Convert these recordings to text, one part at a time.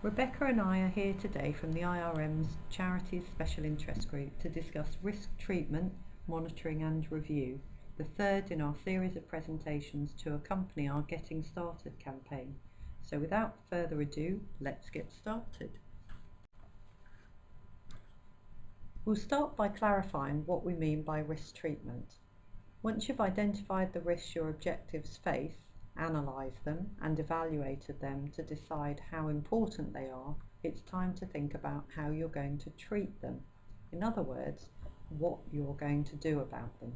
Rebecca and I are here today from the IRM's Charities Special Interest Group to discuss risk treatment, monitoring and review, the third in our series of presentations to accompany our Getting Started campaign. So without further ado, let's get started. We'll start by clarifying what we mean by risk treatment. Once you've identified the risks your objectives face, analysed them and evaluated them to decide how important they are, it's time to think about how you're going to treat them. In other words, what you're going to do about them.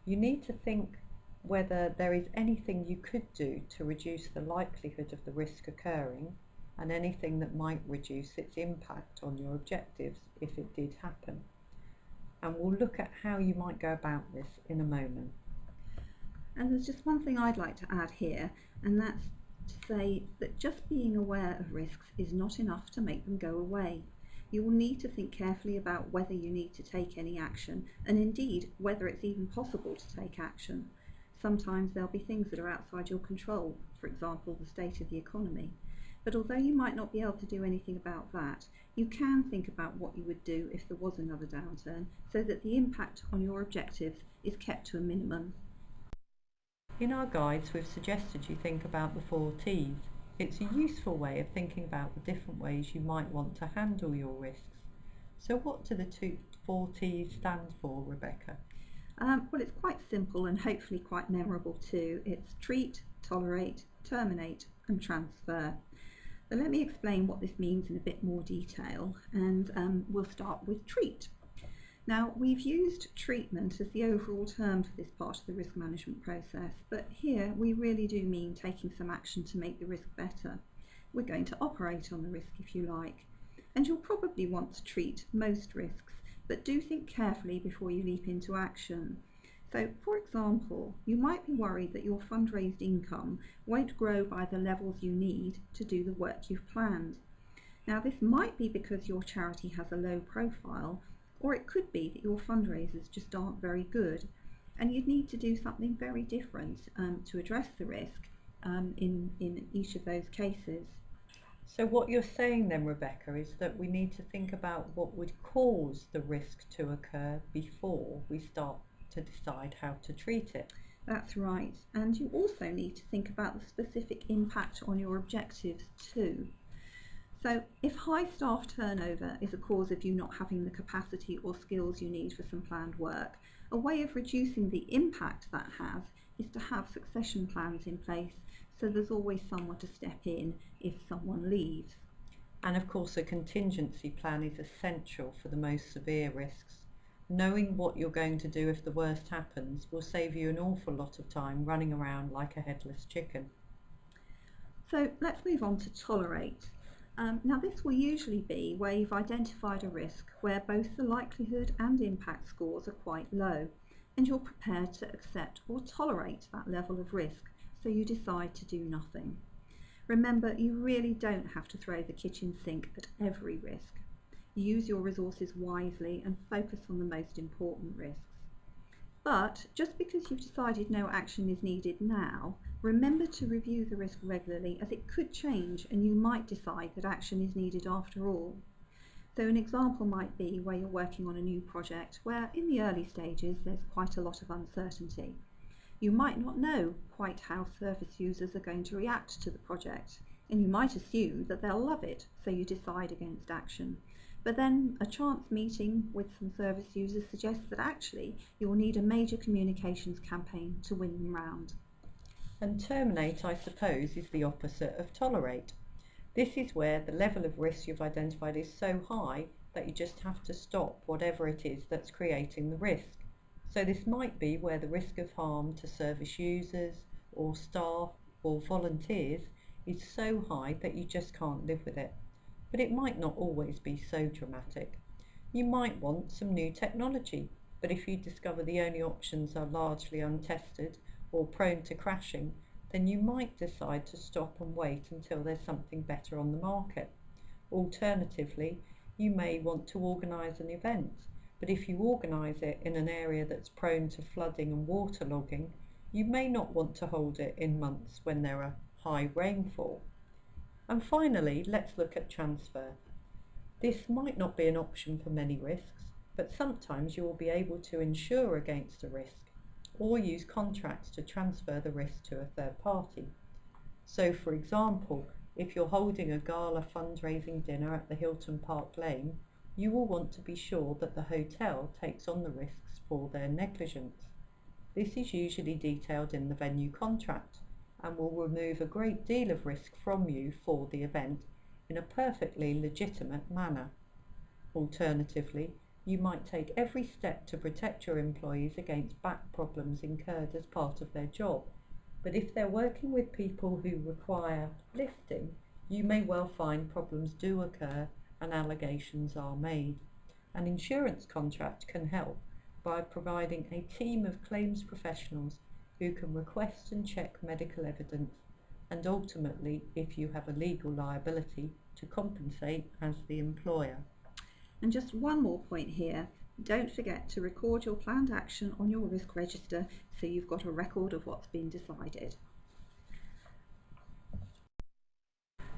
You need to think whether there is anything you could do to reduce the likelihood of the risk occurring and anything that might reduce its impact on your objectives if it did happen. And we'll look at how you might go about this in a moment. And there's just one thing I'd like to add here, and that's to say that just being aware of risks is not enough to make them go away. You will need to think carefully about whether you need to take any action, and indeed whether it's even possible to take action. Sometimes there'll be things that are outside your control, for example the state of the economy. But although you might not be able to do anything about that, you can think about what you would do if there was another downturn, so that the impact on your objectives is kept to a minimum. In our guides, we've suggested you think about the 4 T's. It's a useful way of thinking about the different ways you might want to handle your risks. So what do the 4 T's stand for, Rebecca? Well, it's quite simple and hopefully quite memorable too. It's treat, tolerate, terminate and transfer. But let me explain what this means in a bit more detail, and we'll start with treat. Now, we've used treatment as the overall term for this part of the risk management process, but here we really do mean taking some action to make the risk better. We're going to operate on the risk if you like, and you'll probably want to treat most risks, but do think carefully before you leap into action. So, for example, you might be worried that your fundraised income won't grow by the levels you need to do the work you've planned. Now, this might be because your charity has a low profile, or it could be that your fundraisers just aren't very good and you'd need to do something very different to address the risk in each of those cases. So what you're saying then, Rebecca, is that we need to think about what would cause the risk to occur before we start to decide how to treat it. That's right, and you also need to think about the specific impact on your objectives too. So if high staff turnover is a cause of you not having the capacity or skills you need for some planned work, a way of reducing the impact that has is to have succession plans in place so there's always someone to step in if someone leaves. And of course a contingency plan is essential for the most severe risks. Knowing what you're going to do if the worst happens will save you an awful lot of time running around like a headless chicken. So let's move on to tolerate. Now this will usually be where you've identified a risk where both the likelihood and impact scores are quite low, and you're prepared to accept or tolerate that level of risk, so you decide to do nothing. Remember, you really don't have to throw the kitchen sink at every risk. Use your resources wisely and focus on the most important risks. But just because you've decided no action is needed now, remember to review the risk regularly, as it could change and you might decide that action is needed after all. So an example might be where you're working on a new project where in the early stages there's quite a lot of uncertainty. You might not know quite how service users are going to react to the project, and you might assume that they'll love it, so you decide against action. But then a chance meeting with some service users suggests that actually you'll need a major communications campaign to win them round. And terminate, I suppose, is the opposite of tolerate. This is where the level of risk you've identified is so high that you just have to stop whatever it is that's creating the risk. So this might be where the risk of harm to service users or staff or volunteers is so high that you just can't live with it. But it might not always be so dramatic. You might want some new technology, but if you discover the only options are largely untested or prone to crashing, then you might decide to stop and wait until there's something better on the market. Alternatively, you may want to organise an event, but if you organise it in an area that's prone to flooding and waterlogging, you may not want to hold it in months when there are high rainfall. And finally, let's look at transfer. This might not be an option for many risks, but sometimes you will be able to insure against a risk or use contracts to transfer the risk to a third party. So for example, if you're holding a gala fundraising dinner at the Hilton Park Lane, you will want to be sure that the hotel takes on the risks for their negligence. This is usually detailed in the venue contract and will remove a great deal of risk from you for the event in a perfectly legitimate manner. Alternatively, you might take every step to protect your employees against back problems incurred as part of their job, but if they're working with people who require lifting, you may well find problems do occur and allegations are made. An insurance contract can help by providing a team of claims professionals who can request and check medical evidence and ultimately, if you have a legal liability, to compensate as the employer. And just one more point here, don't forget to record your planned action on your risk register so you've got a record of what's been decided.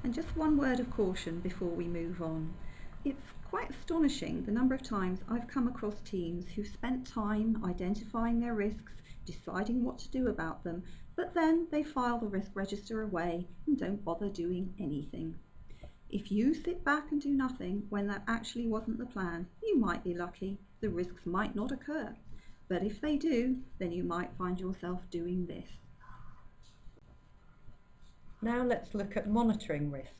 And just one word of caution before we move on. It's quite astonishing the number of times I've come across teams who've spent time identifying their risks, deciding what to do about them, but then they file the risk register away and don't bother doing anything. If you sit back and do nothing when that actually wasn't the plan, you might be lucky, the risks might not occur. But if they do, then you might find yourself doing this. Now let's look at monitoring risks.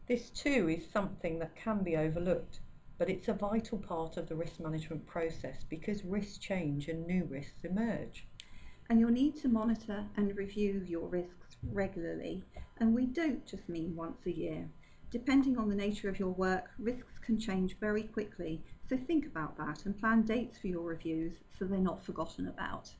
This too is something that can be overlooked, but it's a vital part of the risk management process because risks change and new risks emerge. And you'll need to monitor and review your risks regularly, and we don't just mean once a year. Depending on the nature of your work, risks can change very quickly, so think about that and plan dates for your reviews so they're not forgotten about.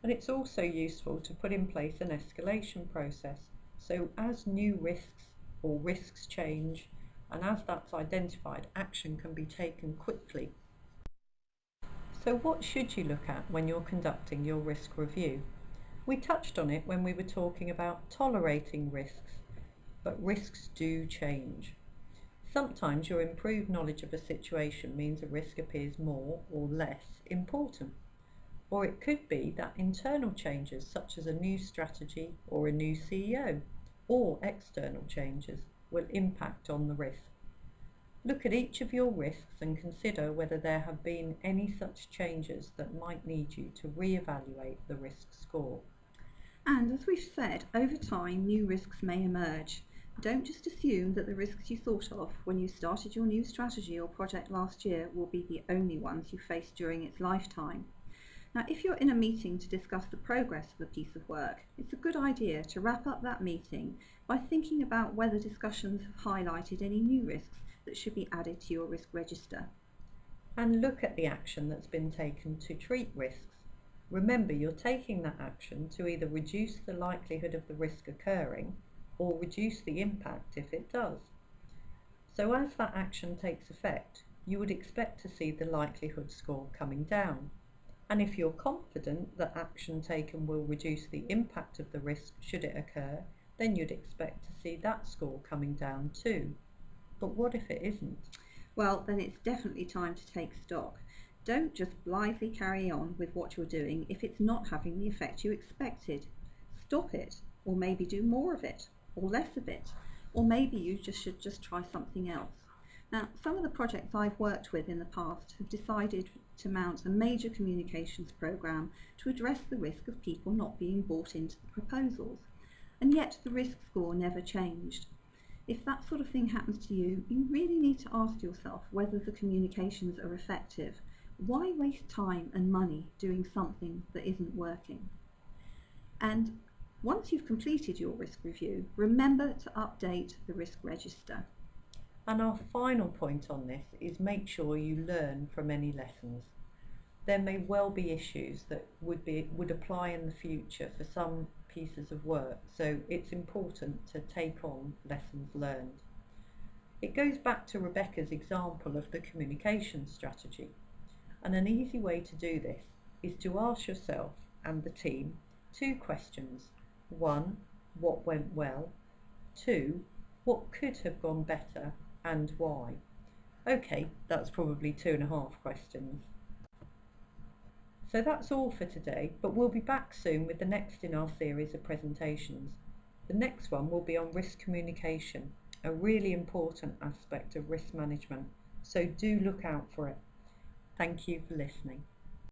And it's also useful to put in place an escalation process, so as new risks or risks change and as that's identified, action can be taken quickly. So what should you look at when you're conducting your risk review? We touched on it when we were talking about tolerating risks, but risks do change. Sometimes your improved knowledge of a situation means a risk appears more or less important. Or it could be that internal changes such as a new strategy or a new CEO or external changes will impact on the risk. Look at each of your risks and consider whether there have been any such changes that might need you to re-evaluate the risk score. And as we've said, over time new risks may emerge. Don't just assume that the risks you thought of when you started your new strategy or project last year will be the only ones you face during its lifetime. Now, if you're in a meeting to discuss the progress of a piece of work, it's a good idea to wrap up that meeting by thinking about whether discussions have highlighted any new risks that should be added to your risk register. And look at the action that's been taken to treat risks. Remember, you're taking that action to either reduce the likelihood of the risk occurring or reduce the impact if it does. So as that action takes effect, you would expect to see the likelihood score coming down. And if you're confident that action taken will reduce the impact of the risk should it occur, then you'd expect to see that score coming down too. But what if it isn't? Well, then it's definitely time to take stock. Don't just blithely carry on with what you're doing if it's not having the effect you expected. Stop it, or maybe do more of it, or less of it, or maybe you should just try something else. Now, some of the projects I've worked with in the past have decided to mount a major communications programme to address the risk of people not being bought into the proposals, and yet the risk score never changed. If that sort of thing happens to you, you really need to ask yourself whether the communications are effective. Why waste time and money doing something that isn't working? And once you've completed your risk review, remember to update the risk register. And our final point on this is make sure you learn from any lessons. There may well be issues that would apply in the future for some pieces of work, so it's important to take on lessons learned. It goes back to Rebecca's example of the communication strategy, and an easy way to do this is to ask yourself and the team 2 questions. 1, what went well? 2, What could have gone better and why? Okay, that's probably 2.5 questions. So that's all for today, but we'll be back soon with the next in our series of presentations. The next one will be on risk communication, a really important aspect of risk management, so do look out for it. Thank you for listening.